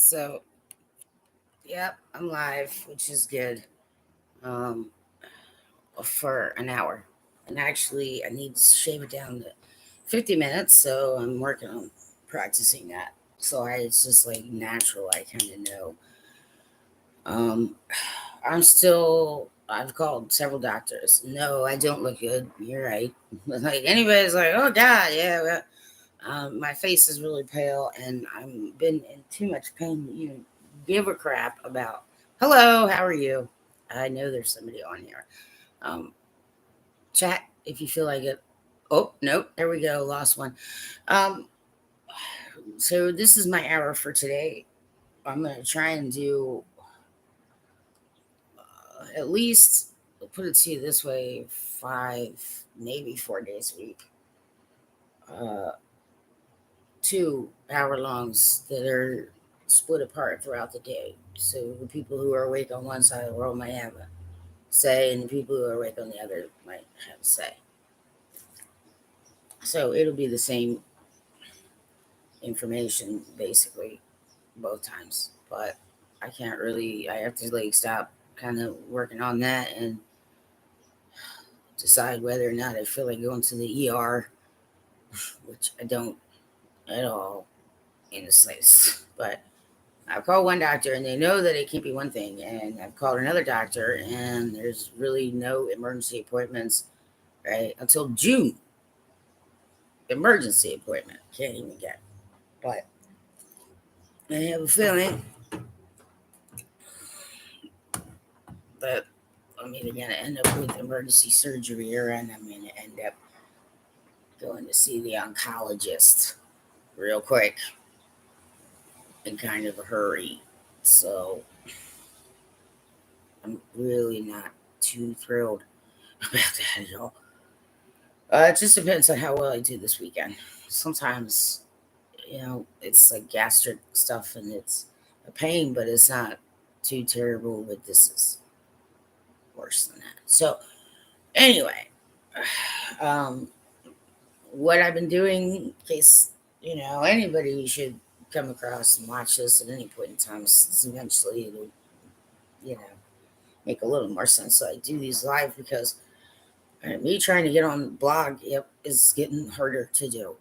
So, yep, I'm live, which is good. Um, for an hour, and actually, I need to shave it down to 50 minutes. So I'm working on practicing that. So it's just like natural. I kind of know. Um, I've called several doctors. No, I don't look good. You're right. Like anybody's like, oh God, yeah. Well, my face is really pale, and I'm been in too much pain. You give a crap about. Hello, how are you? I know there's somebody on here. Um, Chat if you feel like it. Oh nope, there we go. Lost one. Um, so this is my hour for today. I'm gonna try and do at least, I'll put it to you this way, 5, maybe 4 days a week. 2 hour longs that are split apart throughout the day. So the people who are awake on one side of the world might have a say, and the people who are awake on the other might have a say. So it'll be the same information basically both times. But I have to like stop kind of working on that and decide whether or not I feel like going to the ER, which I don't at all in the slightest. But I've called one doctor and they know that it can't be one thing. And I've called another doctor and there's really no emergency appointments, right? Until June. Emergency appointment. Can't even get. But I have a feeling that I'm either going to end up with emergency surgery or I'm going to end up going to see the oncologist real quick in kind of a hurry. So I'm really not too thrilled about that at all. It just depends on how well I do this weekend. Sometimes, it's like gastric stuff and it's a pain, but it's not too terrible. But this is worse than that. So, anyway, um, what I've been doing, in case anybody should come across and watch this at any point in time, eventually it'll you know make a little more sense. So I do these live because me trying to get on the blog, yep, is getting harder to do.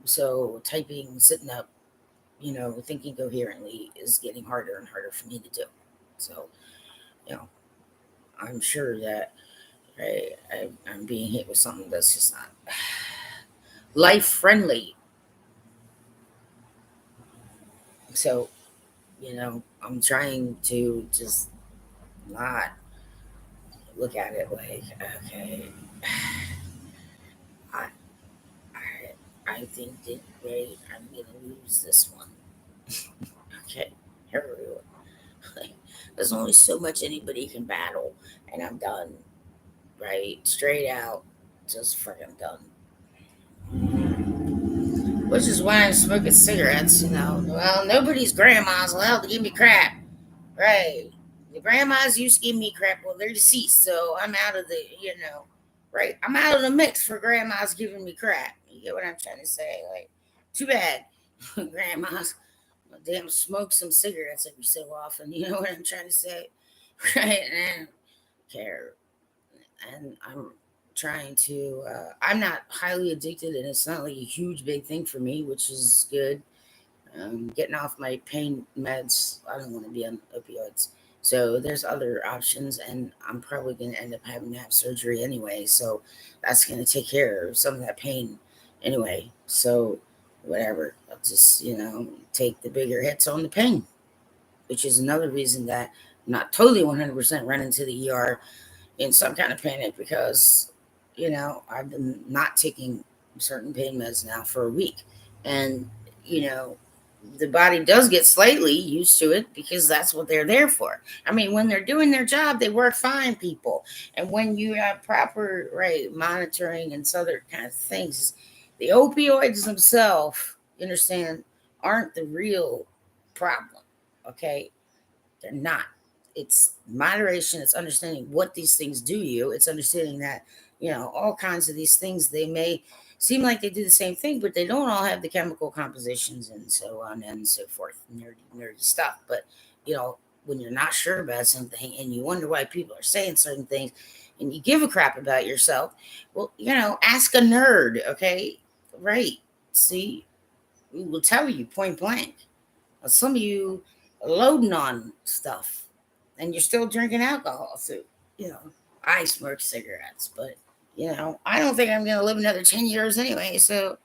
So typing, sitting up, thinking coherently is getting harder and harder for me to do. So, you know, I'm sure that I'm being hit with something that's just not life friendly. So, I'm trying to just not look at it like, okay, I, I think that I'm gonna lose this one. Okay, here we go. Like, there's only so much anybody can battle, and I'm done. Right, straight out, just freaking done. Which is why I'm smoking cigarettes. Well, nobody's grandma's allowed to give me crap. Right, the grandmas used to give me crap. Well, they're deceased, so I'm out of the. Right, I'm out of the mix for grandmas giving me crap. You get what I'm trying to say? Like, too bad, grandmas. Damn, smoke some cigarettes every so often. You know what I'm trying to say? Right, and I don't care. And I'm trying to. I'm not highly addicted, and it's not like a huge big thing for me, which is good. Getting off my pain meds. I don't want to be on opioids. So there's other options, and I'm probably going to end up having to have surgery anyway. So that's going to take care of some of that pain anyway. So whatever, I'll just take the bigger hits on the pain, which is another reason that I'm not totally 100% running to the ER in some kind of panic because I've been not taking certain pain meds now for a week, and you know the body does get slightly used to it because that's what they're there for. I mean, when they're doing their job, they work fine, people. And when you have proper monitoring and other kind of things, the opioids themselves, you understand, aren't the real problem. Okay, they're not. It's moderation. It's understanding what these things do to you. It's understanding that all kinds of these things, they may seem like they do the same thing, but they don't all have the chemical compositions and so on and so forth. Nerdy stuff. But, when you're not sure about something and you wonder why people are saying certain things and you give a crap about yourself, well, ask a nerd, okay? Right. See, we will tell you point blank. Some of you are loading on stuff and you're still drinking alcohol. So, I smoke cigarettes, but, I don't think I'm going to live another 10 years anyway. So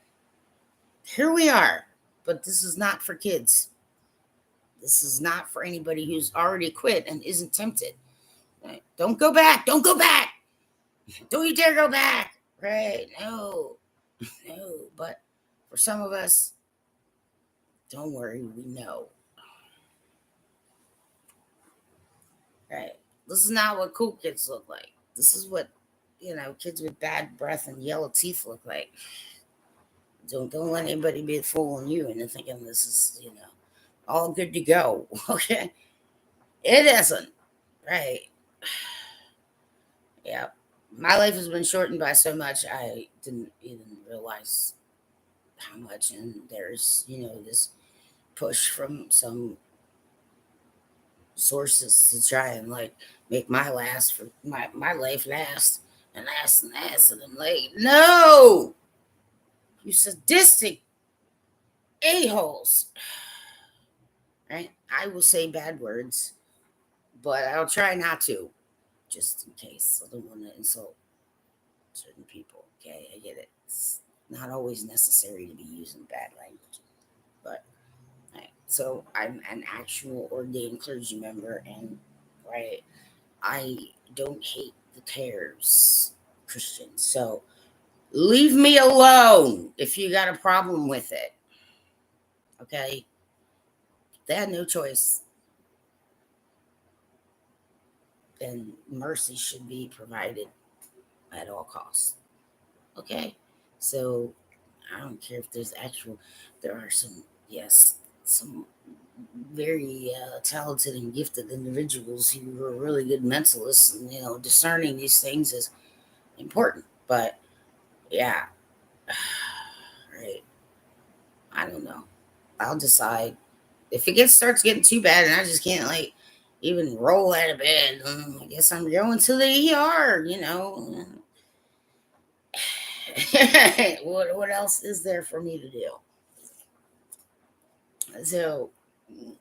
here we are. But this is not for kids. This is not for anybody who's already quit and isn't tempted. Right? Don't go back. Don't go back. Don't you dare go back. Right? No. No. But for some of us, don't worry. We know. Right? This is not what cool kids look like. This is what, kids with bad breath and yellow teeth look like. Don't let anybody be fooling you into thinking this is, all good to go. Okay? It isn't. Right? Yeah. My life has been shortened by so much I didn't even realize how much. And there's, this push from some sources to try and make my life last and last and last. And I'm like, no, you sadistic a-holes. Right? I will say bad words, but I'll try not to, just in case. I don't want to insult certain people. Okay, I get it. It's not always necessary to be using bad language. But right, so I'm an actual ordained clergy member, and right, I don't hate the Cares Christians. So leave me alone if you got a problem with it. Okay, they had no choice. Then mercy should be provided at all costs. Okay, so I don't care if there are some, yes, some very talented and gifted individuals who are really good mentalists, and discerning these things is important. But yeah, right, I don't know. I'll decide if starts getting too bad, and I just can't even roll out of bed. I guess I'm going to the ER. What else is there for me to do? So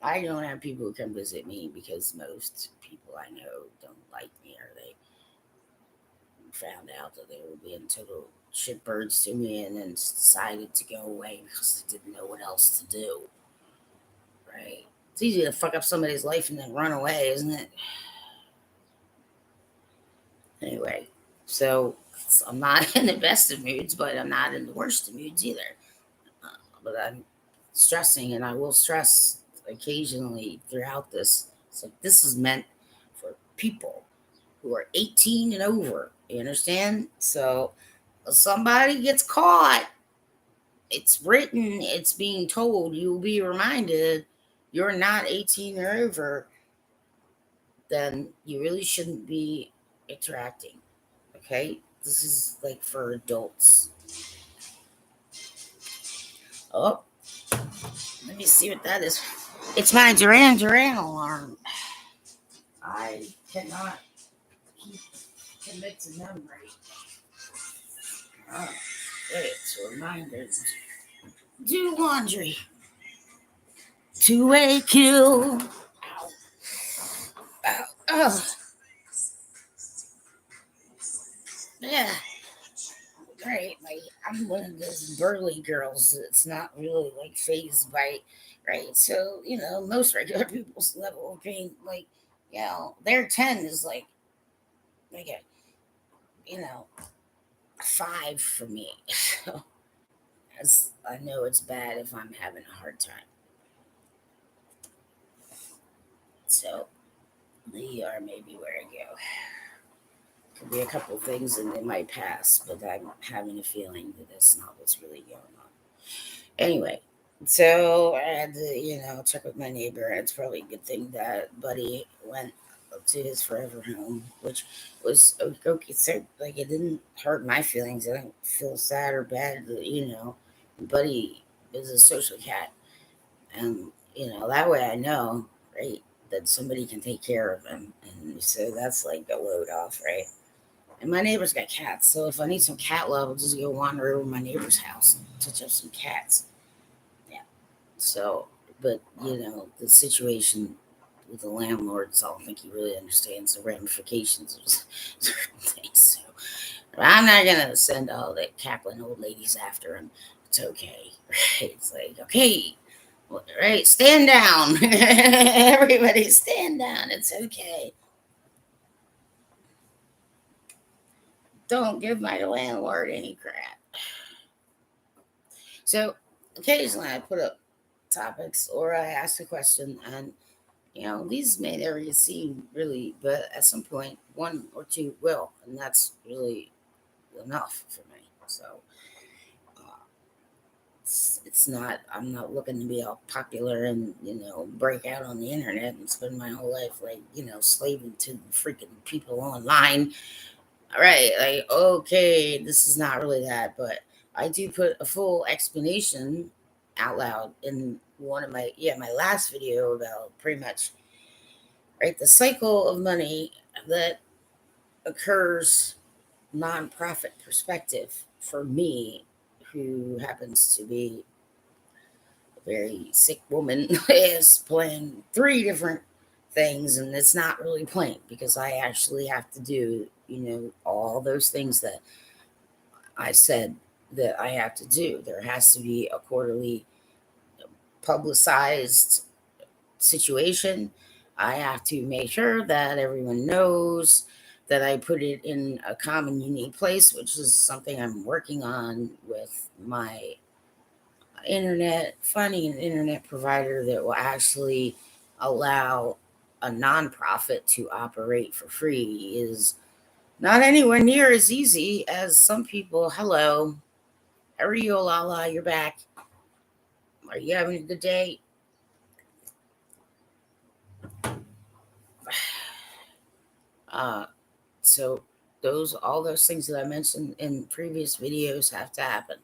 I don't have people who come visit me because most people I know don't like me, or they found out that they were being total shitbirds to me and then decided to go away because they didn't know what else to do. Right? It's easy to fuck up somebody's life and then run away, isn't it? Anyway, so I'm not in the best of moods, but I'm not in the worst of moods either. But I'm stressing, and I will stress occasionally throughout this. So this is meant for people who are 18 and over. You understand? So if somebody gets caught, it's written, it's being told, you will be reminded you're not 18 or over, then you really shouldn't be interacting. Okay? This is for adults. Oh, let me see what that is. It's my Duran Duran alarm. I cannot keep commit to memory. Oh, it's reminders. Do laundry. Two-way kill. Ow. Ow. Oh. Yeah. Right. I'm one of those burly girls that's not really phased by, right? So, most regular people's level of pain, their 10 is like a, you know, a 5 for me. So, as I know it's bad if I'm having a hard time. So, the ER may be where I go. Could be a couple things and it might pass, but I'm having a feeling that that's not what's really going on. Anyway, so I had to, check with my neighbor. It's probably a good thing that Buddy went to his forever home, which was okay. So, like, it didn't hurt my feelings. I didn't feel sad or bad, Buddy is a social cat. And, that way I know, right, that somebody can take care of him. And so that's like a load off, right? And my neighbor's got cats. So if I need some cat love, I'll just go wander over my neighbor's house and touch up some cats. Yeah. So, but, the situation with the landlords, I don't think he really understands the ramifications of certain things. So I'm not going to send all the cackling old ladies after him. It's okay. Right? It's like, okay, right, stand down. Everybody stand down. It's okay. Don't give my landlord any crap. So occasionally I put up topics or I ask a question, and these may never get seen really, but at some point one or two will, and that's really enough for me. So it's not, I'm not looking to be all popular and break out on the internet and spend my whole life like slaving to freaking people online. All right, like, okay, this is not really that, but I do put a full explanation out loud in one of my last video about pretty much, right, the cycle of money that occurs nonprofit perspective for me, who happens to be a very sick woman, is playing three different things, and it's not really playing because I actually have to do all those things that I said that I have to do. There has to be a quarterly publicized situation. I have to make sure that everyone knows that I put it in a common, unique place, which is something I'm working on with my internet, finding an internet provider that will actually allow a nonprofit to operate for free is not anywhere near as easy as some people. Hello, how are you, Lala? You're back. Are you having a good day? Uh, so all those things that I mentioned in previous videos have to happen.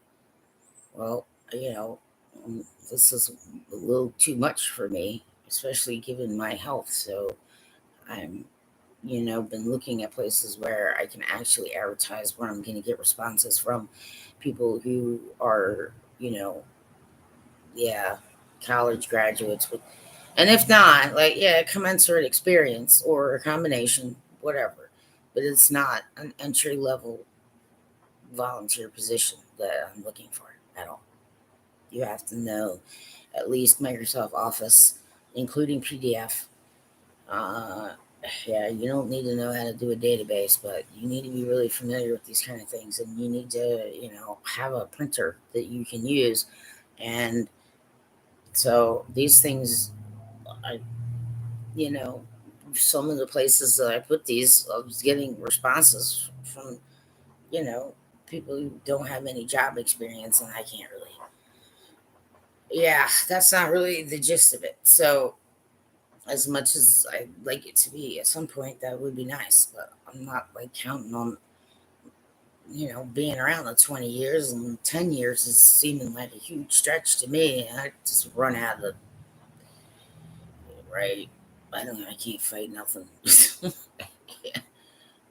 Well, this is a little too much for me, especially given my health. So I'm, been looking at places where I can actually advertise where I'm going to get responses from people who are, yeah, college graduates with. And if not, like, yeah, commensurate experience or a combination, whatever. But it's not an entry level volunteer position that I'm looking for at all. You have to know at least Microsoft Office, including PDF. Uh, yeah, you don't need to know how to do a database, but you need to be really familiar with these kind of things, and you need to, have a printer that you can use. And so these things, I you know, some of the places that I put these, I was getting responses from, you know, people who don't have any job experience, and I can't really. Yeah, that's not really the gist of it. So, as much as I'd like it to be, at some point that would be nice, but I'm not like counting on, being around the 20 years, and 10 years is seeming like a huge stretch to me. And I just run out of the, right. I don't know. I can't fight nothing.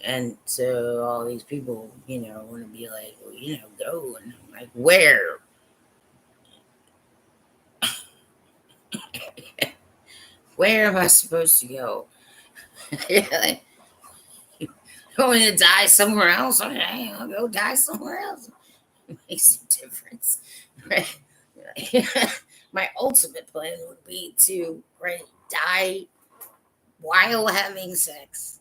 And so all these people, want to be like, well, go. And I'm like, where? Where am I supposed to go? Like, you want me to die somewhere else? Okay, I'll go die somewhere else. It makes a difference, right? My ultimate plan would be to, right, die while having sex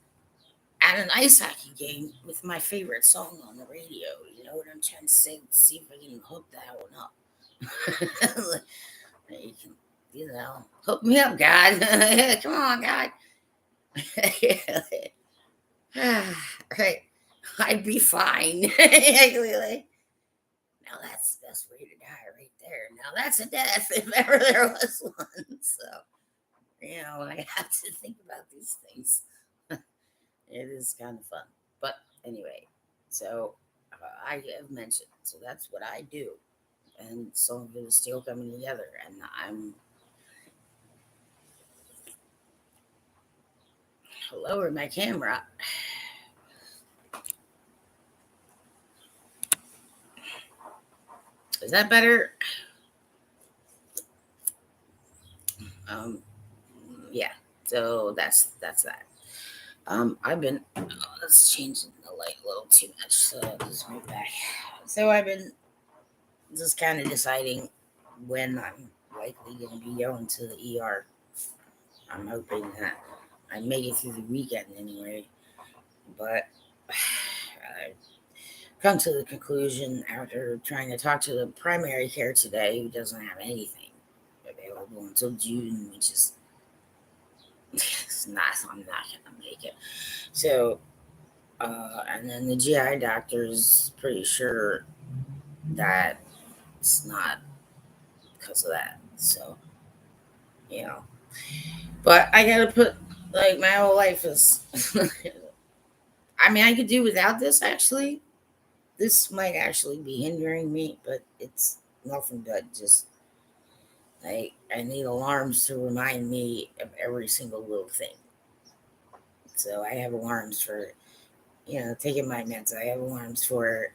at an ice hockey game with my favorite song on the radio. You know what I'm trying to say? Let's see if I can hook that one up. You can, hook me up, God. Come on, God. Right. I'd be fine. Like, now that's the best way to die right there. Now that's a death if ever there was one. So, I have to think about these things. is kind of fun. But anyway, so I have mentioned, so that's what I do. And some of it is still coming together. And I'm lower my camera. Is that better? Um, yeah. So that's that. I've been let's change the light a little too much, so I'll just move back. So I've been just kind of deciding when I'm likely going to be going to the ER. I'm hoping that I make it through the weekend anyway, but I come to the conclusion after trying to talk to the primary care today, who doesn't have anything available until June, which is it's not. I'm not gonna make it. So, and then the GI doctor is pretty sure that it's not because of that. So, you know, but I gotta put like my whole life is. I mean, I could do without this actually. This might actually be hindering me, but it's nothing but just like I need alarms to remind me of every single little thing. So I have alarms for, taking my meds. I have alarms for,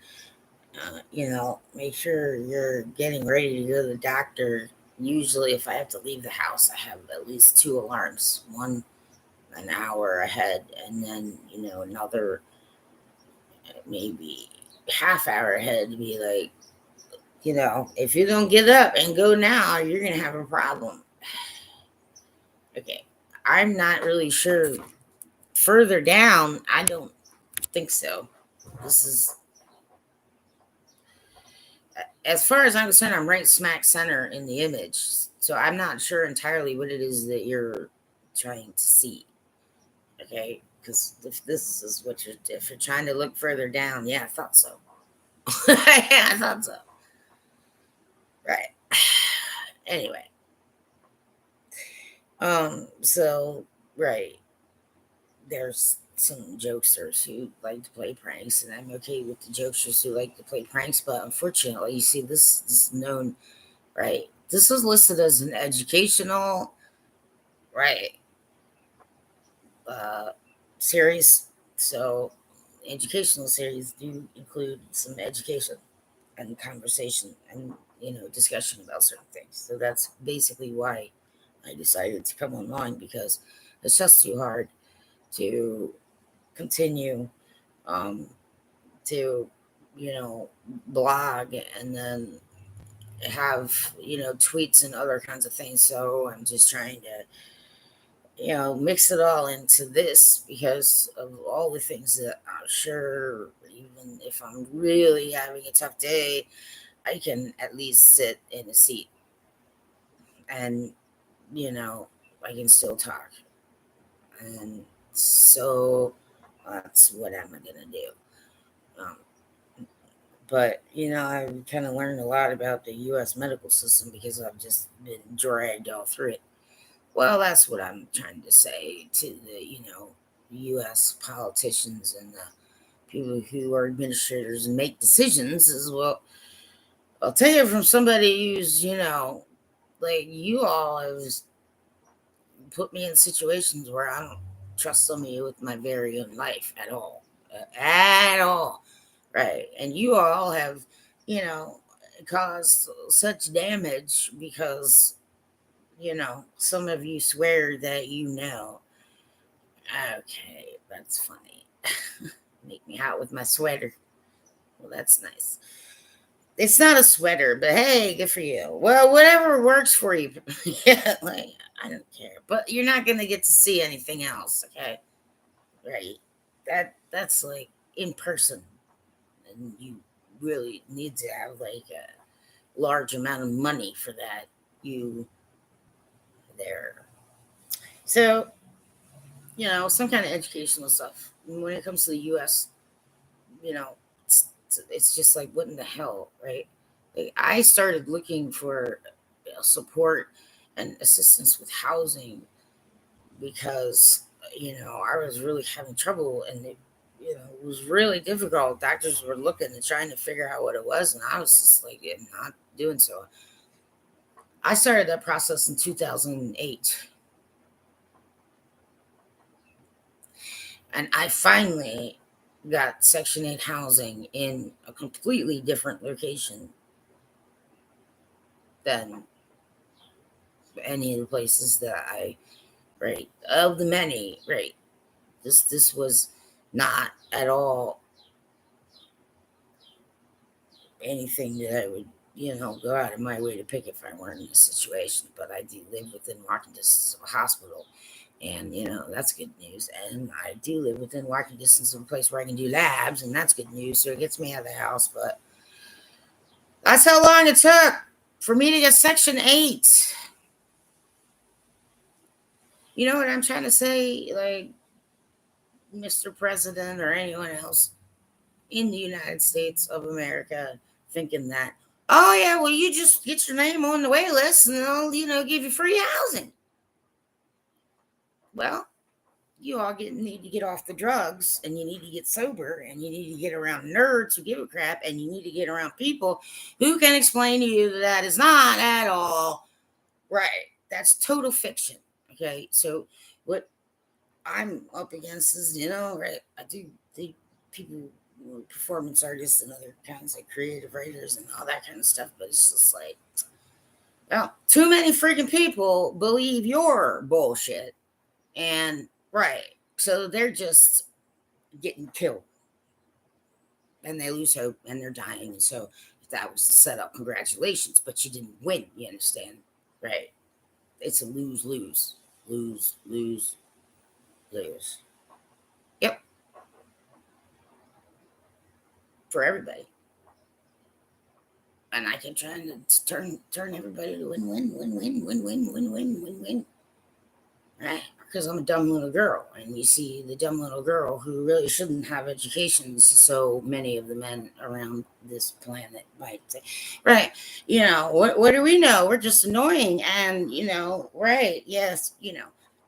make sure you're getting ready to go to the doctor. Usually, if I have to leave the house, I have at least two alarms. One an hour ahead, and then another maybe half hour ahead to be like, if you don't get up and go now, you're gonna have a problem. Okay, I'm not really sure. Further down, I don't think so. This is, as far as I'm concerned, I'm right smack center in the image. So I'm not sure entirely what it is that you're trying to see. Okay, because if this is what if you're trying to look further down, yeah, I thought so. Yeah, I thought so. Right. Anyway, so right, there's some jokesters who like to play pranks, and I'm okay with the jokesters who like to play pranks. But unfortunately, you see, this is known, right? This is listed as an educational, right, uh, series. So, educational series do include some education and conversation and discussion about certain things. So that's basically why I decided to come online, because it's just too hard to continue um, to blog and then have tweets and other kinds of things. So I'm just trying to mix it all into this, because of all the things that I'm sure, even if I'm really having a tough day, I can at least sit in a seat and you know I can still talk. And so that's what I'm gonna do. um, but I've kind of learned a lot about the U.S. medical system because I've just been dragged all through it. Well, that's what I'm trying to say to the U.S. politicians and the people who are administrators and make decisions as well. I'll tell you from somebody who's like you all have put me in situations where I don't trust somebody with my very own life at all, at all. Right. And you all have, you know, caused such damage because, some of you swear that Okay, that's funny. Make me hot with my sweater. Well, that's nice. It's not a sweater, but hey, good for you. Well, whatever works for you. Yeah, like, I don't care. But you're not gonna get to see anything else, okay? Right. That's like in person. And you really need to have like a large amount of money for that. You there. So, some kind of educational stuff. When it comes to the US, it's just like, what in the hell, right? Like, I started looking for support and assistance with housing because, I was really having trouble, and it was really difficult. Doctors were looking and trying to figure out what it was, and I was just like, yeah, not doing so. I started that process in 2008. And I finally got Section 8 housing in a completely different location than any of the places that right, of the many, right. This was not at all anything that I would, go out of my way to pick if I weren't in a situation. But I do live within walking distance of a hospital. And, that's good news. And I do live within walking distance of a place where I can do labs, and that's good news. So it gets me out of the house. But that's how long it took for me to get Section 8. You know what I'm trying to say? Like, Mr. President or anyone else in the United States of America thinking that, oh, yeah, well, you just get your name on the wait list and they'll, give you free housing. Well, you all need to get off the drugs, and you need to get sober, and you need to get around nerds who give a crap, and you need to get around people who can explain to you that that is not at all right. That's total fiction. Okay. So what I'm up against is, right, I do the people, performance artists and other kinds of creative writers and all that kind of stuff, but it's just like, well, too many freaking people believe your bullshit. And right. So they're just getting killed, and they lose hope, and they're dying. And so if that was the setup, congratulations, but you didn't win. You understand? Right. It's a lose, lose, lose, lose, lose. Yep. For everybody. And I can try to turn everybody to win, win, win, win, win, win, win, win, win, win. Right? Because I'm a dumb little girl, and you see the dumb little girl who really shouldn't have educations. So many of the men around this planet might say, right? What do we know? We're just annoying, and right? Yes,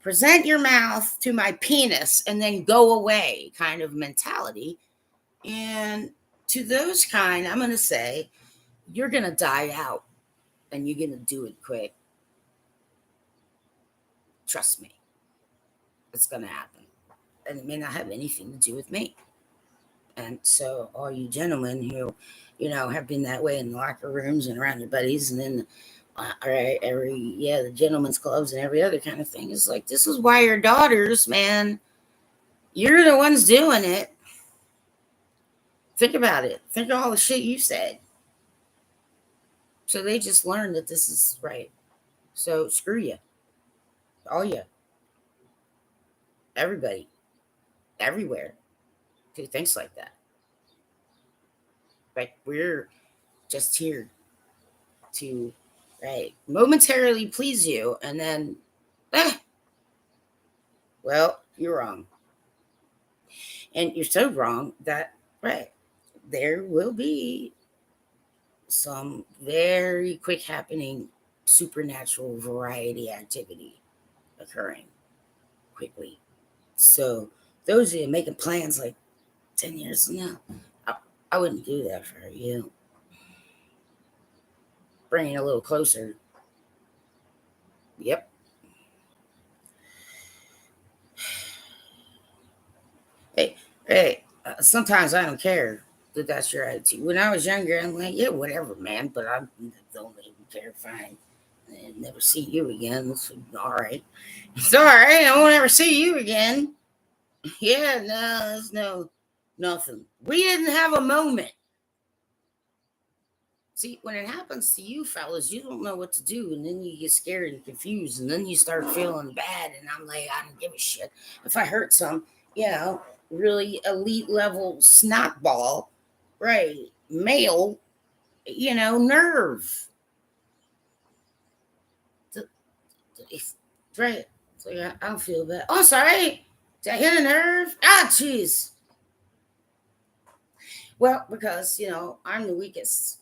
present your mouth to my penis and then go away, kind of mentality. And to those kind, I'm going to say, you're going to die out, and you're going to do it quick. Trust me. It's going to happen. And it may not have anything to do with me. And so all you gentlemen who, have been that way in the locker rooms and around your buddies, and then the gentlemen's clubs and every other kind of thing, is like, this is why your daughters, man, you're the ones doing it. Think about it. Think of all the shit you said. So they just learned that this is right. So screw you. All you. Everybody. Everywhere. Who thinks like that. Like, we're just here to, right, momentarily please you, and then, well, you're wrong. And you're so wrong that, right, there will be some very quick happening supernatural variety activity occurring quickly. So those of you making plans like 10 years from now, I wouldn't do that for you. Bring it a little closer. Yep. Hey, sometimes I don't care that that's your attitude. When I was younger, I'm like, yeah, whatever, man. But I don't even care. Fine. And never see you again. It's all right. It's all right. I won't ever see you again. Yeah, no, there's nothing. We didn't have a moment. See, when it happens to you fellas, you don't know what to do, and then you get scared and confused, and then you start feeling bad. And I'm like, I don't give a shit if I hurt some, really elite level snot ball, right? Male, nerve. Right. So yeah, I don't feel bad. Oh, sorry. Did I hit a nerve? Ah, jeez. Well, because I'm the weakest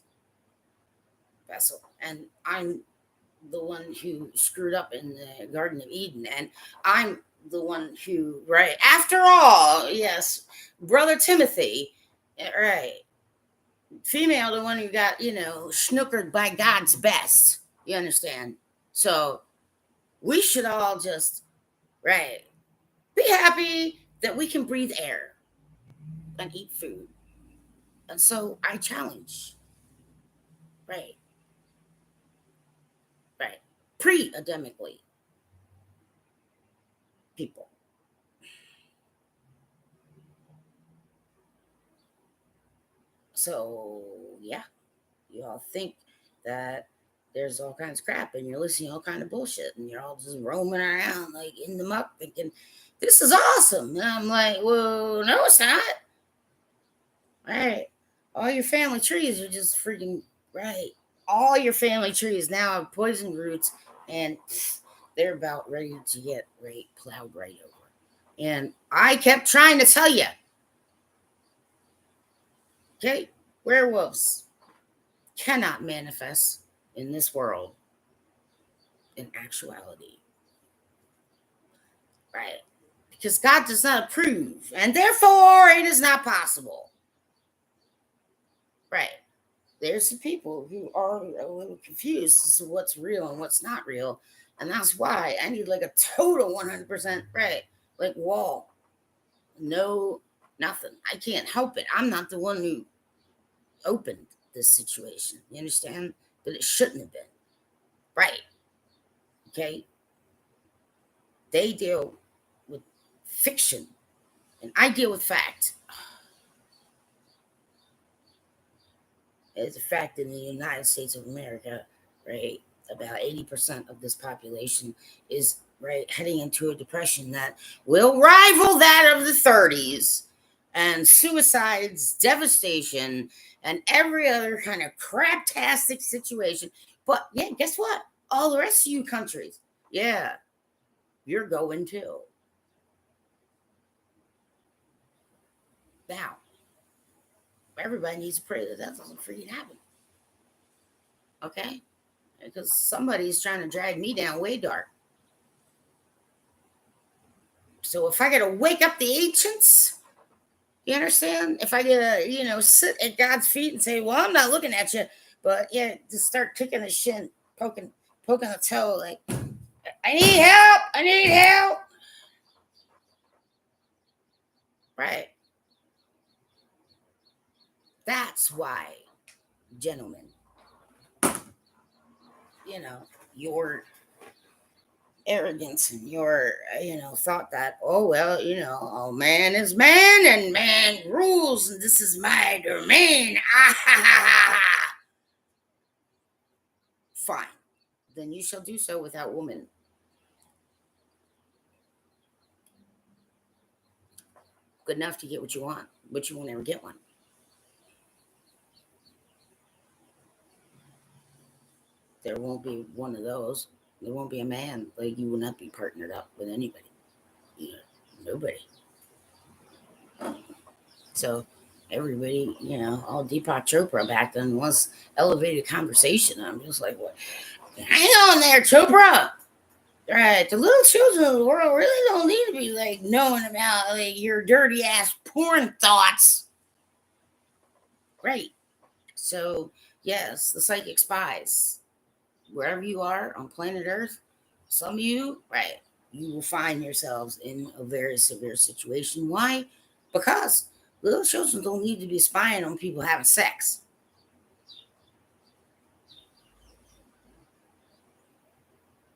vessel, and I'm the one who screwed up in the Garden of Eden, and I'm the one who, right? After all, yes, Brother Timothy, right? Female, the one who got, snookered by God's best. You understand? So we should all just, right, be happy that we can breathe air and eat food. And so I challenge, right, right, pre-ademically people. So yeah, you all think that there's all kinds of crap and you're listening to all kind of bullshit and you're all just roaming around like in the muck thinking this is awesome. And I'm like, well, no, it's not. Right. All your family trees are just freaking right. All your family trees now have poison roots and they're about ready to get plowed right over. And I kept trying to tell you, okay, werewolves cannot manifest in this world in actuality. Right. Because God does not approve, and therefore it is not possible. Right. There's some people who are a little confused as to what's real and what's not real. And that's why I need like a total 100% right, like wall. No, nothing. I can't help it. I'm not the one who opened this situation. You understand? But it shouldn't have been. Right. Okay. They deal with fiction, and I deal with fact. It's a fact in the United States of America, right? About 80% of this population is right heading into a depression that will rival that of the 30s, and suicides, devastation, and every other kind of craptastic situation. But yeah, guess what? All the rest of you countries, yeah, you're going too. Now, everybody needs to pray that that doesn't freaking happen. Okay? Because somebody's trying to drag me down way dark. So if I gotta wake up the ancients, you understand? If I gotta, sit at God's feet and say, "Well, I'm not looking at you," but yeah, just start kicking the shin, poking the toe, like, "I need help! I need help!" Right? That's why, gentlemen, your arrogance and your thought that, oh well, oh, man is man and man rules and this is my domain. Fine, then you shall do so without woman. Good enough to get what you want, but you won't ever get one. There won't be one of those. There won't be a man. Like, you will not be partnered up with anybody. Nobody. So everybody, all Deepak Chopra back then was elevated conversation. I'm just like, what? Hang on there, Chopra. Right, the little children of the world really don't need to be like knowing about like your dirty ass porn thoughts. Right. So yes, the psychic spies, wherever you are on planet Earth, some of you, right, you will find yourselves in a very severe situation. Why? Because little children don't need to be spying on people having sex.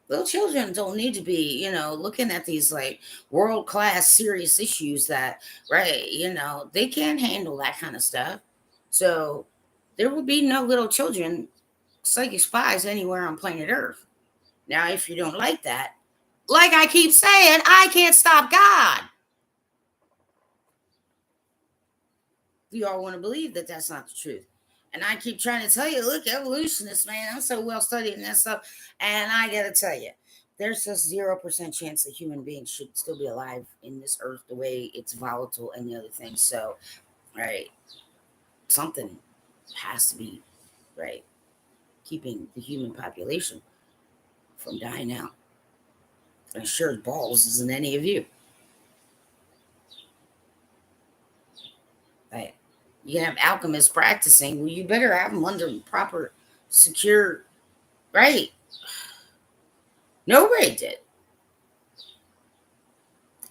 Little children don't need to be, looking at these like world class serious issues that, right, they can't handle that kind of stuff. So there will be no little children psychic spies anywhere on planet Earth. Now, if you don't like that, like I keep saying, I can't stop God. You all want to believe that that's not the truth. And I keep trying to tell you, look, evolutionists, man, I'm so well studied in that stuff. And I got to tell you, there's just 0% chance that human beings should still be alive in this earth the way it's volatile and the other things. So, right, something has to be, right, keeping the human population from dying out. And sure as balls isn't any of you. Right? You can have alchemists practicing. Well, you better have them under proper, secure. Right? Nobody did.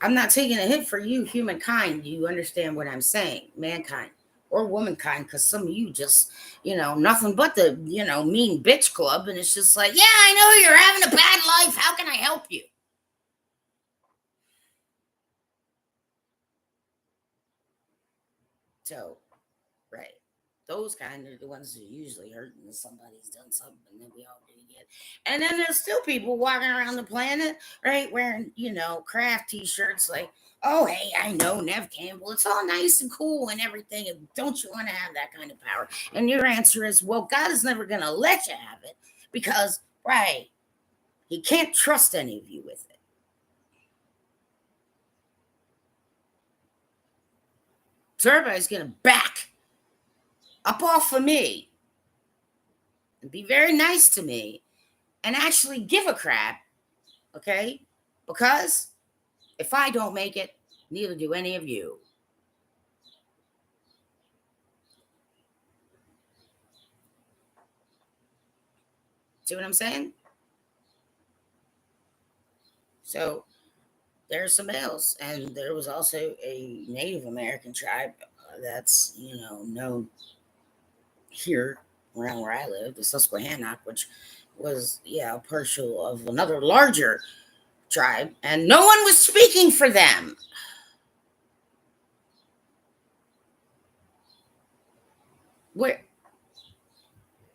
I'm not taking a hit for you, humankind. Do you understand what I'm saying? Mankind or womankind, because some of you just, nothing but the, mean bitch club. And it's just like, yeah, I know you're having a bad life. How can I help you? So, right. Those kind are the ones that are usually hurting when somebody's done something that we all do get. And then there's still people walking around the planet, right, wearing, craft t-shirts like, oh, hey, I know Nev Campbell. It's all nice and cool and everything. And don't you want to have that kind of power? And your answer is, well, God is never going to let you have it because, right, he can't trust any of you with it. So everybody's going to back up off of me and be very nice to me and actually give a crap, okay? Because if I don't make it, neither do any of you. See what I'm saying? So there's some else. And there was also a Native American tribe that's, known here around where I live, the Susquehannock, which was, a partial of another larger tribe. And no one was speaking for them. Where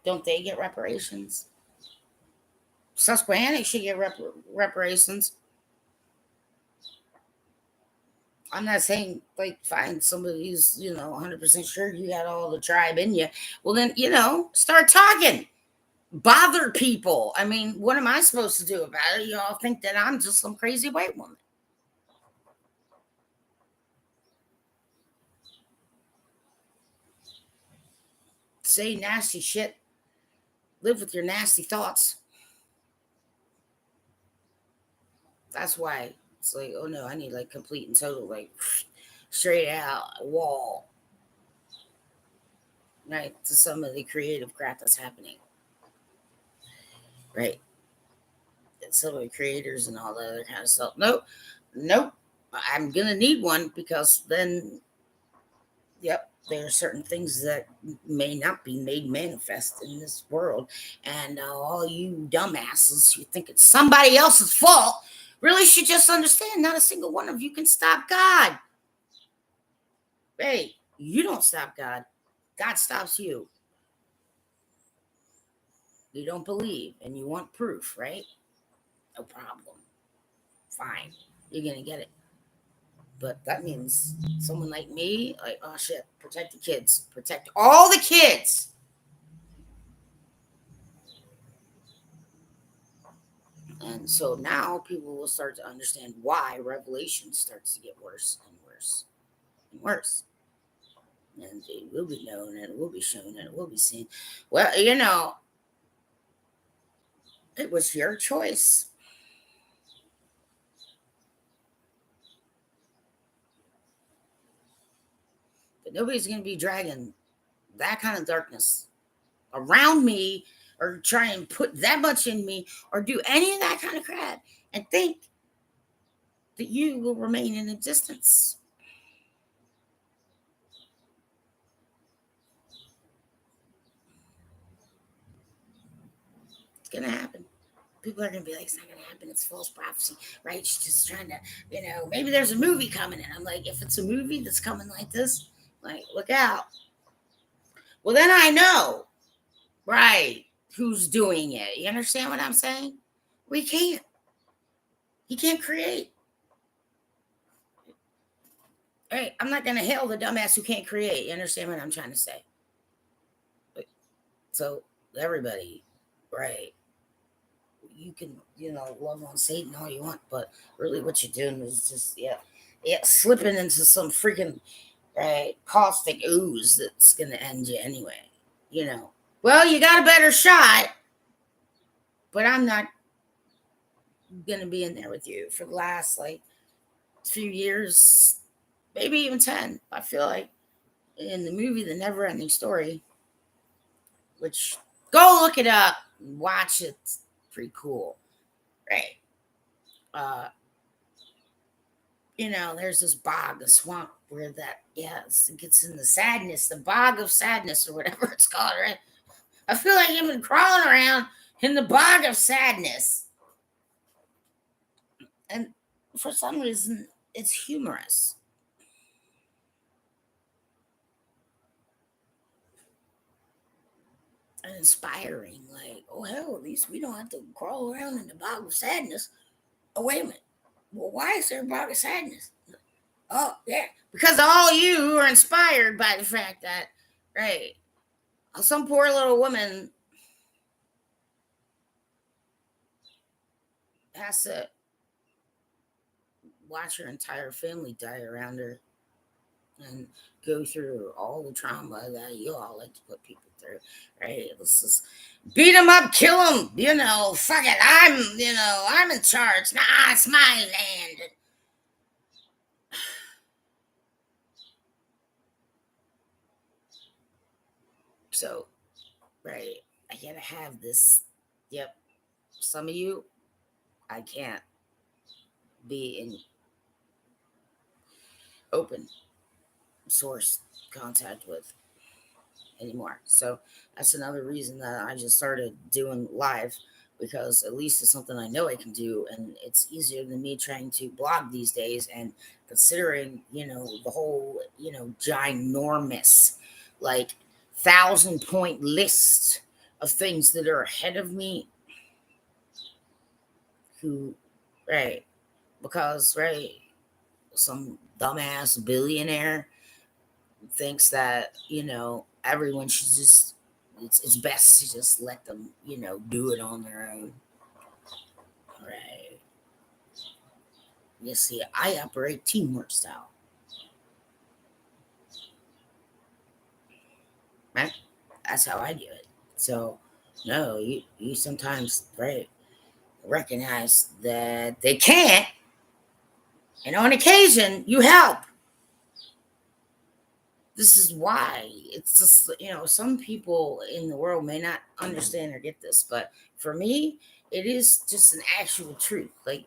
don't they get reparations? Susquehannock should get reparations. I'm not saying like find somebody who's 100% sure you got all the tribe in you. Well, then start talking, bother people. I mean, what am I supposed to do about it? Y'all think that I'm just some crazy white woman? Say nasty shit, live with your nasty thoughts. That's why it's like, oh no, I need like complete and total, like straight out wall, right? To some of the creative crap that's happening, right? And some of the creators and all that other kind of stuff. Nope. I'm gonna need one because then, yep, there are certain things that may not be made manifest in this world, and all you dumbasses who think it's somebody else's fault really should just understand not a single one of you can stop God. Hey, you don't stop God. God stops you. You don't believe and you want proof, right? No problem. Fine. You're going to get it. But that means someone like me, like, oh shit, protect the kids. Protect all the kids. And so now people will start to understand why Revelation starts to get worse and worse and worse. And it will be known and it will be shown and it will be seen. Well, it was your choice. But nobody's going to be dragging that kind of darkness around me or try and put that much in me or do any of that kind of crap and think that you will remain in existence. It's going to happen. People are going to be like, it's not going to happen. It's false prophecy, right? She's just trying to, maybe there's a movie coming in. I'm like, if it's a movie that's coming like this, like, look out. Well, then I know, right, who's doing it. You understand what I'm saying? We can't. He can't create. Right? I'm not going to hail the dumbass who can't create. You understand what I'm trying to say? So, everybody, right? You can, love on Satan all you want, but really what you're doing is just, slipping into some freaking, right, caustic ooze that's going to end you anyway. Well, you got a better shot, but I'm not gonna be in there with you for the last like few years, maybe even 10. I feel like in the movie The Neverending Story, which go look it up, watch it. It's pretty cool, right? Uh, there's this bog, a swamp where it gets in the sadness, the bog of sadness or whatever it's called, right? I feel like I've been crawling around in the bog of sadness. And for some reason, it's humorous and inspiring. Like, oh, hell, at least we don't have to crawl around in the bog of sadness. Oh, wait a minute. Well, why is there a bog of sadness? Oh, yeah. Because all you are inspired by the fact that, right, some poor little woman has to watch her entire family die around her and go through all the trauma that you all like to put people through, right? This is beat them up, kill them, fuck it. I'm in charge. Nah, it's my land. So, right, I gotta have this. Yep, some of you, I can't be in open source contact with anymore. So that's another reason that I just started doing live, because at least it's something I know I can do, and it's easier than me trying to blog these days. And considering, the whole, ginormous, like 1,000 point list of things that are ahead of me, who, right, because, right, some dumbass billionaire thinks that everyone should just it's best to just let them do it on their own, right? You see, I operate teamwork style, right? That's how I do it. So no, you sometimes, right, recognize that they can't, and on occasion you help. This is why it's just, some people in the world may not understand or get this, but for me, it is just an actual truth. Like,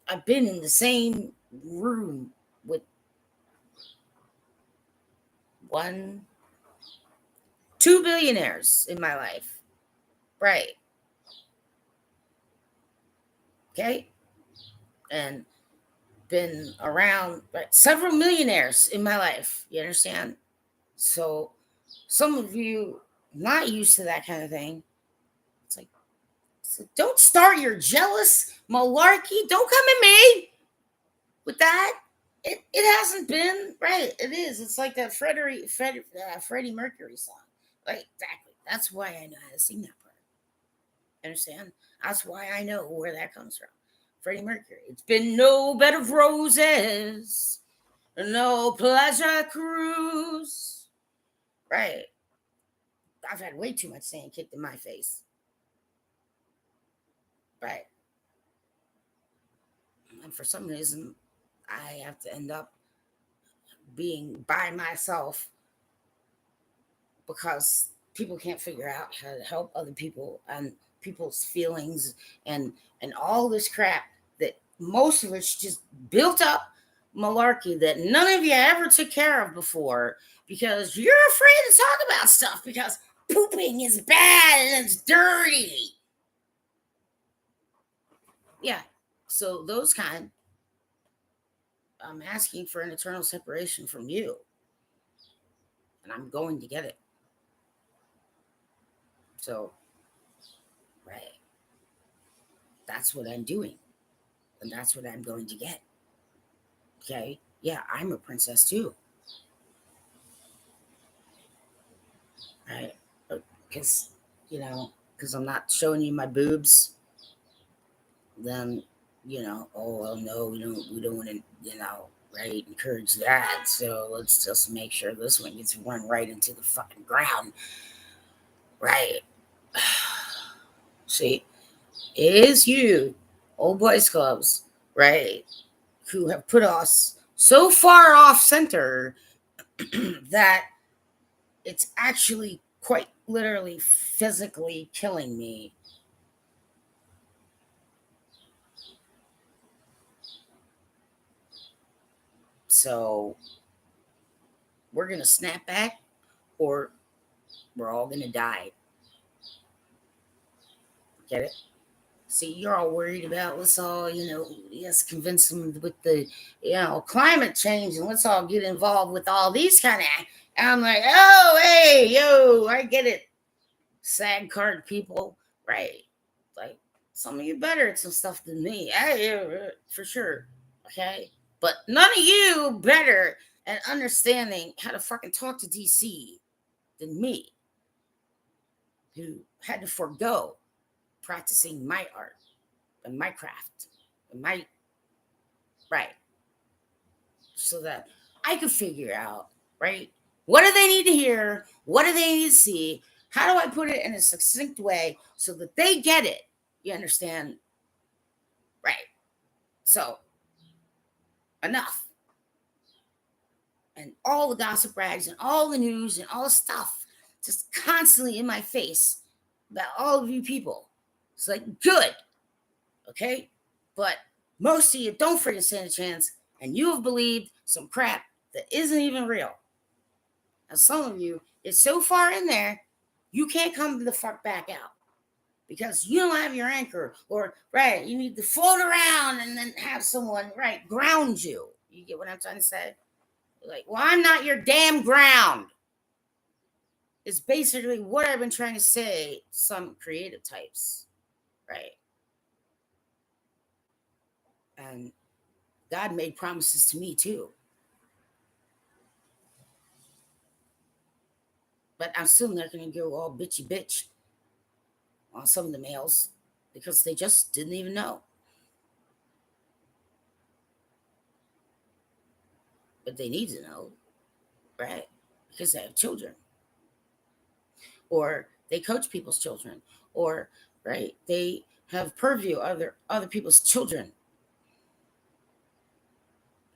I've been in the same room with one, two billionaires in my life, right? Okay, and been around, right, several millionaires in my life. You understand? So some of you not used to that kind of thing. It's like, so don't start your jealous malarkey. Don't come at me with that. It hasn't been right. It is. It's like that Freddie Mercury song. Like, exactly. That's why I know how to sing that part. Understand? That's why I know where that comes from. Freddie Mercury. It's been no bed of roses, no pleasure cruise. Right. I've had way too much sand kicked in my face. Right. And for some reason, I have to end up being by myself because people can't figure out how to help other people and people's feelings and all this crap that most of it's just built up malarkey that none of you ever took care of before, because you're afraid to talk about stuff because pooping is bad and it's dirty. Yeah. So those kind, I'm asking for an eternal separation from you, and I'm going to get it. So, right, that's what I'm doing, and that's what I'm going to get. Okay, yeah, I'm a princess too, right? Because because I'm not showing you my boobs, then oh well, no, we don't want to, right, encourage that. So let's just make sure this one gets run right into the fucking ground, right? See, It is you, old boys clubs, right, who have put us so far off center that it's actually quite literally physically killing me. So we're going to snap back or we're all going to die. Get it? See, you're all worried about let's all, yes, convince them with the, climate change and let's all get involved with all these kind of. And I'm like, oh, hey, yo, I get it. SAG card people, right? Like, some of you better at some stuff than me. For sure. Okay? But none of you better at understanding how to fucking talk to DC than me, who had to forego practicing my art and my craft and my right so that I could figure out, right? What do they need to hear? What do they need to see? How do I put it in a succinct way so that they get it? You understand? Right. So, enough. And all the gossip rags and all the news and all the stuff just constantly in my face about all of you people. It's like, good. Okay? But most of you don't freaking stand a chance, and you have believed some crap that isn't even real. Now, some of you, it's so far in there, you can't come the fuck back out because you don't have your anchor, or right, you need to float around and then have someone right ground you. You get what I'm trying to say? Like, well, I'm not your damn ground. It's basically what I've been trying to say. Some creative types, right? And God made promises to me too. But I'm still not going to go all bitchy bitch on some of the males because they just didn't even know. But they need to know, right? Because they have children, or they coach people's children, or right, they have purview other people's children.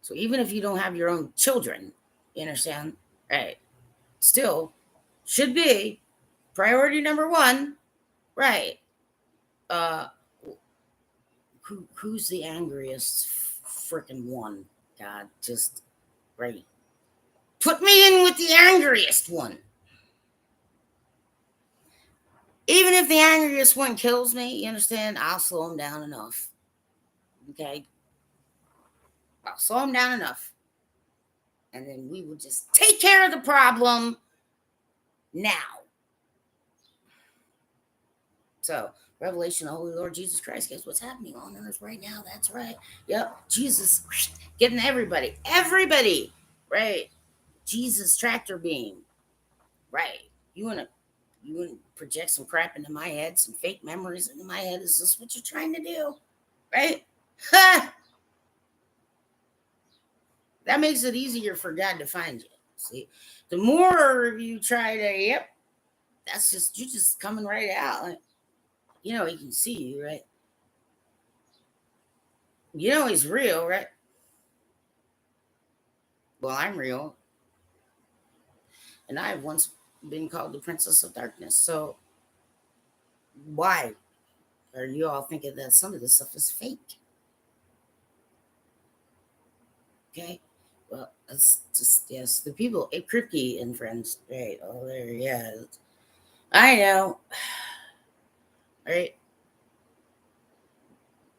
So even if you don't have your own children, you understand, right? Still should be priority number one, right? Uh, who's the angriest freaking one? God, just right. Put me in with the angriest one. Even if the angriest one kills me, you understand? I'll slow him down enough. Okay? I'll slow him down enough. And then we will just take care of the problem now. So, revelation of the Holy Lord Jesus Christ. Guess what's happening on earth right now? That's right. Yep. Jesus getting everybody. Everybody. Right. Jesus tractor beam. Right. You want to project some crap into my head, some fake memories into my head. Is this what you're trying to do? Right? Ha! That makes it easier for God to find you. See, the more you try to, yep, that's just, you're just coming right out. Like, he can see you, right? He's real, right? Well, I'm real. And I've once been called the Princess of Darkness. So why are you all thinking that some of this stuff is fake? Okay. Well, that's just, yes, the people, Kripke and friends, right? Oh, there, yeah. I know. Right?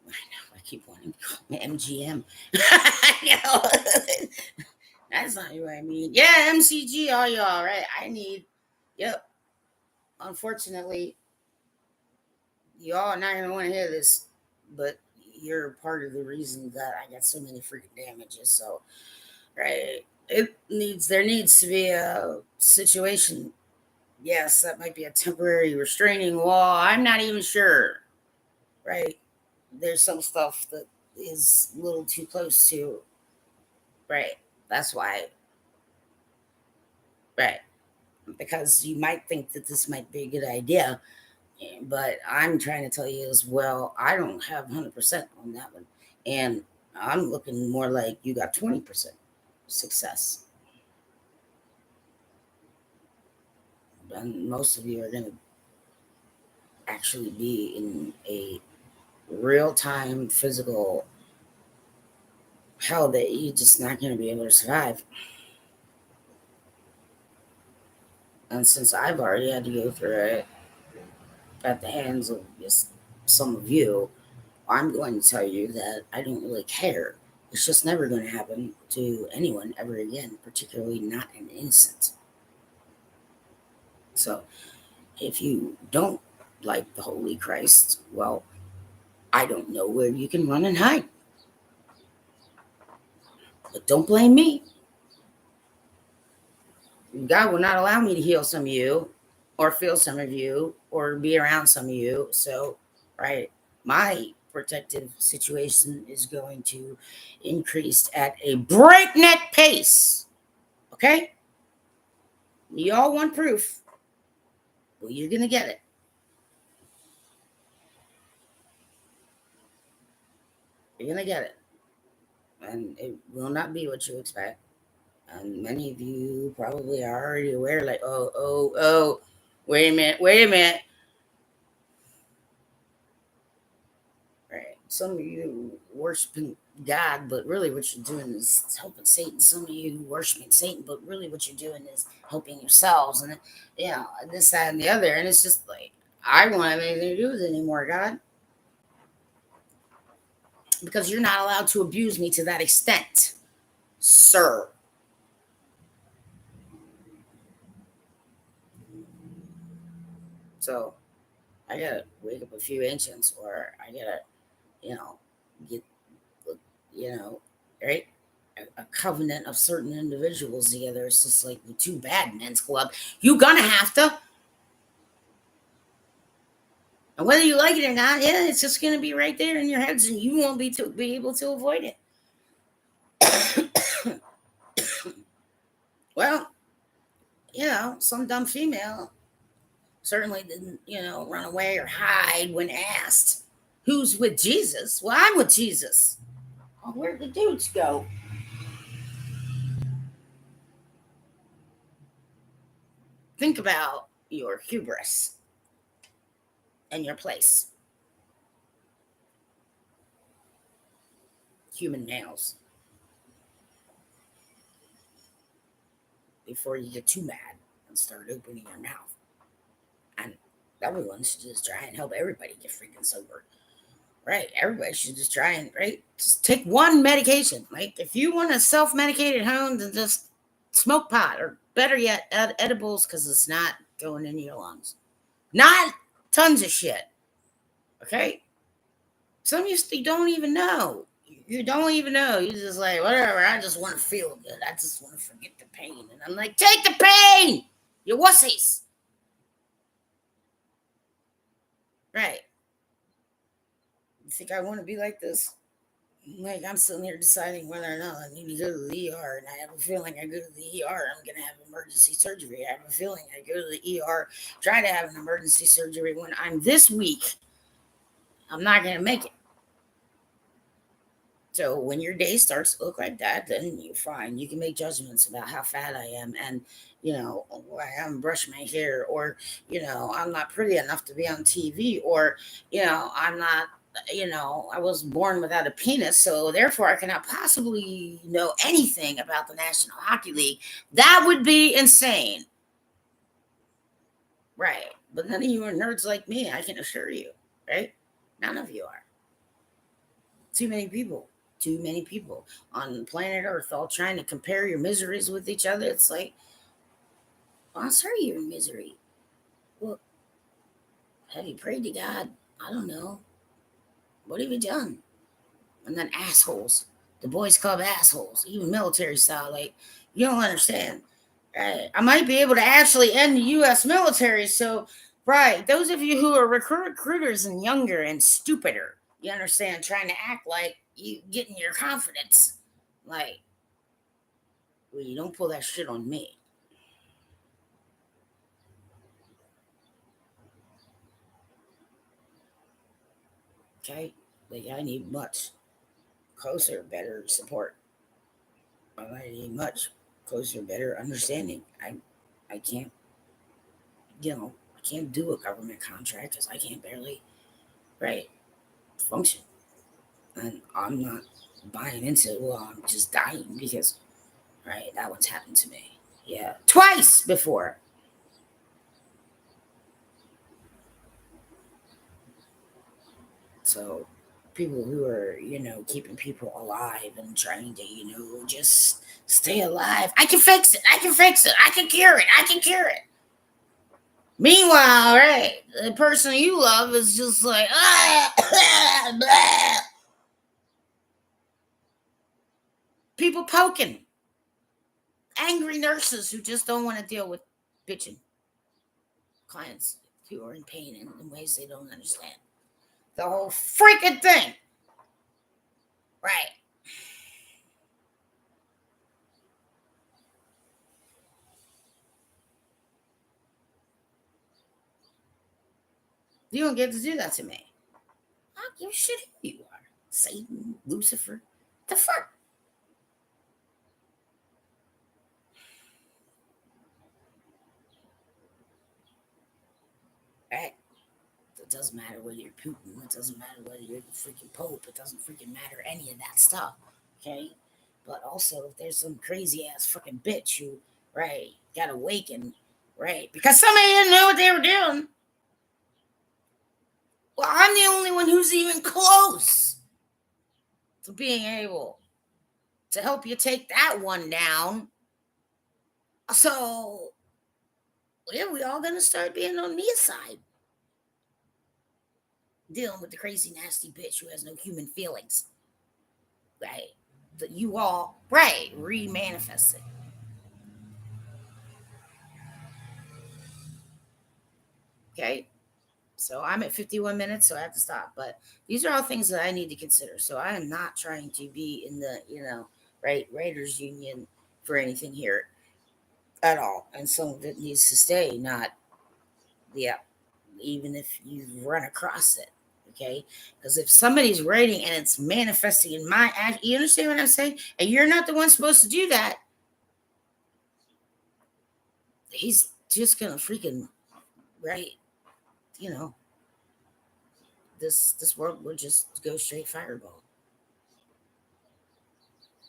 I know. I keep wanting to call me MGM. That's not what I mean. Yeah, MCG, all y'all, right? Yep. Unfortunately, you all are not going to want to hear this, but you're part of the reason that I got so many freaking damages. So, right, there needs to be a situation. Yes, that might be a temporary restraining wall. I'm not even sure, right? There's some stuff that is a little too close to, right? That's why, right? Because you might think that this might be a good idea, But I'm trying to tell you as well, I don't have 100% on that one. And I'm looking more like you got 20% success. And most of you are going to actually be in a real time physical hell that you're just not going to be able to survive. And since I've already had to go through it at the hands of just some of you, I'm going to tell you that I don't really care. It's just never going to happen to anyone ever again, particularly not an innocent. So if you don't like the Holy Christ, well, I don't know where you can run and hide. But don't blame me. God will not allow me to heal some of you or feel some of you or be around some of you. So, right, my protective situation is going to increase at a breakneck pace. Okay? You all want proof. Well, you're going to get it. You're going to get it. And it will not be what you expect. And many of you probably are already aware, like, oh, wait a minute. Right. Some of you worshiping God, but really what you're doing is helping Satan. Some of you worshiping Satan, but really what you're doing is helping yourselves. And, this, that, and the other. And it's just like, I don't have anything to do with it anymore, God. Because you're not allowed to abuse me to that extent, sir. So I gotta wake up a few ancients, or I gotta, get, you know, right? A covenant of certain individuals together. It's just like the two bad men's club. You gonna have to. And whether you like it or not, yeah, it's just gonna be right there in your heads, and you won't be able to avoid it. Well, some dumb female certainly didn't, run away or hide when asked who's with Jesus. Well, I'm with Jesus. Well, where'd the dudes go? Think about your hubris and your place. Human males. Before you get too mad and start opening your mouth. And everyone should just try and help everybody get freaking sober. Right? Everybody should just try and, right? Just take one medication. Like, if you want to self medicate at home, then just smoke pot, or better yet, edibles, because it's not going into your lungs. Not tons of shit. Okay? Some of you don't even know. You don't even know. You're just like, whatever. I just want to feel good. I just want to forget the pain. And I'm like, take the pain! You wussies! Right. You think I want to be like this? Like, I'm sitting here deciding whether or not I need to go to the ER, and I have a feeling I go to the ER, I'm going to have emergency surgery. I have a feeling I go to the ER, try to have an emergency surgery when I'm this weak. I'm not going to make it. So when your day starts to look like that, then you're fine. You can make judgments about how fat I am, and I haven't brushed my hair, or I'm not pretty enough to be on TV, or I'm not. I was born without a penis, so therefore I cannot possibly know anything about the National Hockey League. That would be insane, right? But none of you are nerds like me. I can assure you, right? None of you are. Too many people. Too many people on planet Earth all trying to compare your miseries with each other. It's like, well, I'm sorry you're in misery. Well, have you prayed to God? I don't know. What have you done? And then assholes. The boys club assholes. Even military style. Like, you don't understand. Right? I might be able to actually end the U.S. military. So, right, those of you who are recruiters and younger and stupider, you understand, trying to act like you getting your confidence. Like, well, you don't pull that shit on me. Okay? Like, I need much closer, better support. I need much closer, better understanding. I can't, I can't do a government contract because I can't barely, right, function. And I'm not buying into, well, I'm just dying because, right, that one's happened to me. Yeah. Twice before. So people who are, keeping people alive and trying to, just stay alive. I can fix it. I can fix it. I can cure it. I can cure it. Meanwhile, right, the person you love is just like, people poking. Angry nurses who just don't want to deal with bitching clients who are in pain in ways they don't understand. The whole freaking thing. Right. You don't get to do that to me. I don't give a shit who you are. Satan, Lucifer. The fuck? Right. It doesn't matter whether you're Putin. It doesn't matter whether you're the freaking Pope. It doesn't freaking matter any of that stuff. Okay? But also, if there's some crazy ass freaking bitch who, right, got awakened, right, because somebody didn't know what they were doing. Well, I'm the only one who's even close to being able to help you take that one down. So, yeah, we all gonna start being on Mia's side, dealing with the crazy, nasty bitch who has no human feelings. Right? That you all, right, re-manifest it. Okay? So I'm at 51 minutes, so I have to stop. But these are all things that I need to consider. So I am not trying to be in the, right, Raiders Union for anything here at all. And some of it needs to stay, not, yeah, even if you run across it. Okay? Because if somebody's writing and it's manifesting in my act, you understand what I'm saying? And you're not the one supposed to do that, he's just gonna freaking, right, you know, this world will just go straight fireball.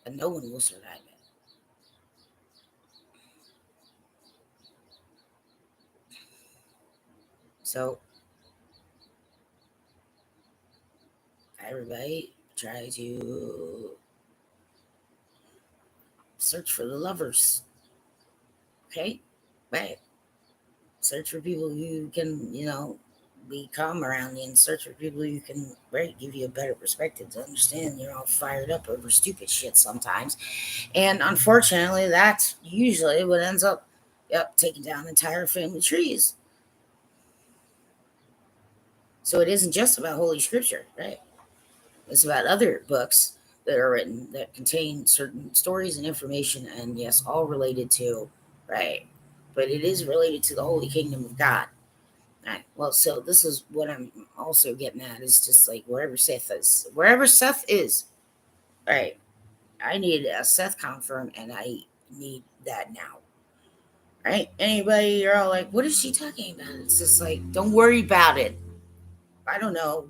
And no one will survive it. So everybody try to search for the lovers. Okay? Right. Search for people you can, be calm around you, and search for people you can, right, give you a better perspective to understand you're all fired up over stupid shit sometimes. And unfortunately, that's usually what ends up, yep, taking down entire family trees. So it isn't just about Holy Scripture, right? It's about other books that are written that contain certain stories and information, and yes, all related to, right? But it is related to the Holy Kingdom of God. Right. Well, so this is what I'm also getting at is just like wherever Seth is, right? I need a Seth confirm, and I need that now. Right? Anybody, you're all like, what is she talking about? It's just like, don't worry about it. I don't know.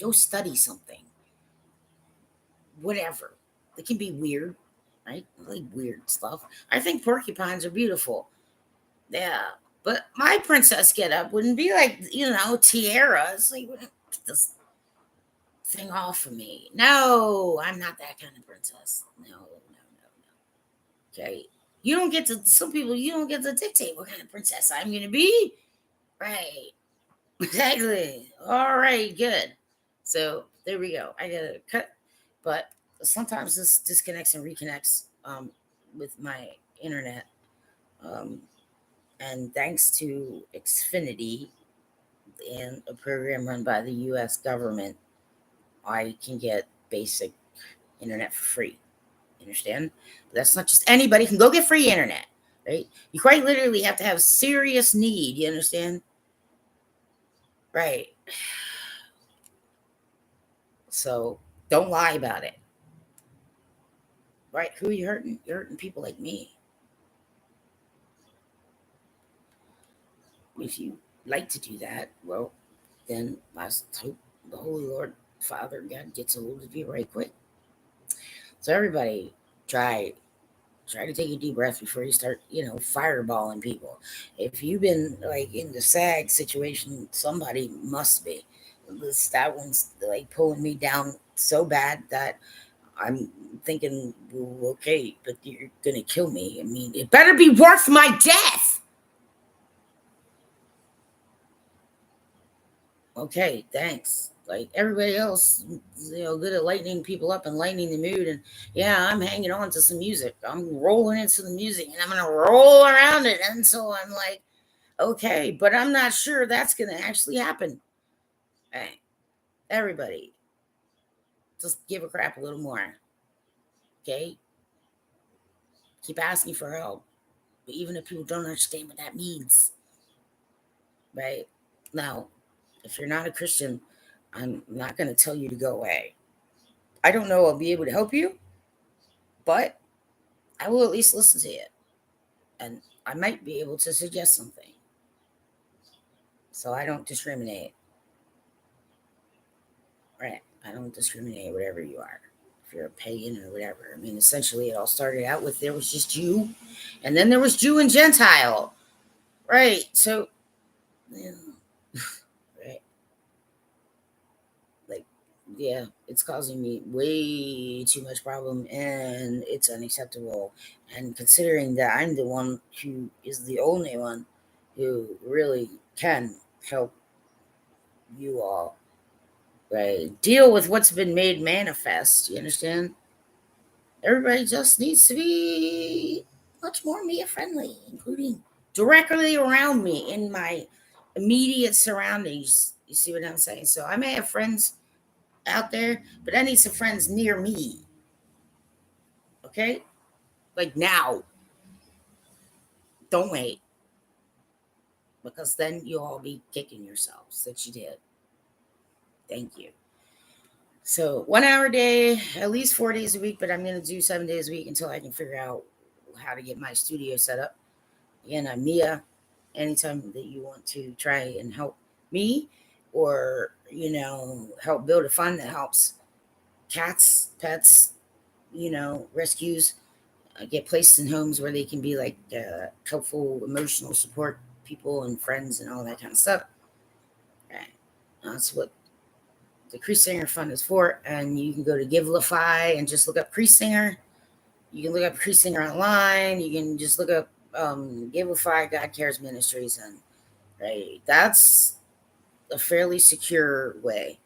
Go study something. Whatever. It can be weird, right? I like weird stuff. I think porcupines are beautiful. Yeah. But my princess get up wouldn't be like, tiara. It's like, get this thing off of me. No, I'm not that kind of princess. No, no, no, no. Okay. Some people, you don't get to dictate what kind of princess I'm going to be. Right. Exactly. All right, good. So there we go. I gotta cut, but sometimes this disconnects and reconnects with my internet. Um, and thanks to Xfinity and a program run by the U.S. government, I can get basic internet for free. You understand? But that's not just anybody can go get free internet, right? You quite literally have to have serious need. You understand? Right. So don't lie about it. Right? Who are you hurting? You're hurting people like me. If you like to do that, well, then I hope the Holy Lord, Father, God gets a hold of you right quick. So everybody, try to take a deep breath before you start, fireballing people. If you've been like in the SAG situation, somebody must be. That one's like pulling me down so bad that I'm thinking, well, okay, but you're gonna kill me. I mean, it better be worth my death. Okay, thanks. Like everybody else, good at lightening people up and lightening the mood. And yeah, I'm hanging on to some music. I'm rolling into the music and I'm going to roll around it until I'm like, okay, but I'm not sure that's going to actually happen. Hey, everybody, just give a crap a little more. Okay? Keep asking for help. But even if people don't understand what that means, right? Now, if you're not a Christian, I'm not going to tell you to go away. I don't know I'll be able to help you, but I will at least listen to it. And I might be able to suggest something. So I don't discriminate. Right. I don't discriminate whatever you are. If you're a pagan or whatever. I mean, essentially it all started out with there was just Jew. And then there was Jew and Gentile. Right. So yeah. Right. Like, yeah, it's causing me way too much problem and it's unacceptable. And considering that I'm the one who is the only one who really can help you all, right, deal with what's been made manifest. You understand? Everybody just needs to be much more media friendly, including directly around me in my immediate surroundings. You see what I'm saying? So I may have friends out there, but I need some friends near me. Okay? Like now. Don't wait. Because then you'll all be kicking yourselves that you did. Thank you. So 1 hour a day, at least 4 days a week, but I'm gonna do 7 days a week until I can figure out how to get my studio set up. Again, I'm Mia. Anytime that you want to try and help me or help build a fund that helps cats, pets, rescues, get placed in homes where they can be like helpful emotional support people and friends and all that kind of stuff. Right. That's what the Creasesinger Fund is for. And you can go to Givelify and just look up Creasesinger. You can look up Creasesinger online. You can just look up Givelify, God Cares Ministries. And right, that's a fairly secure way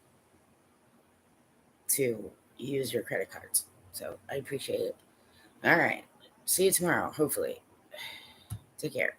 to use your credit cards. So I appreciate it. All right. See you tomorrow, hopefully. Take care.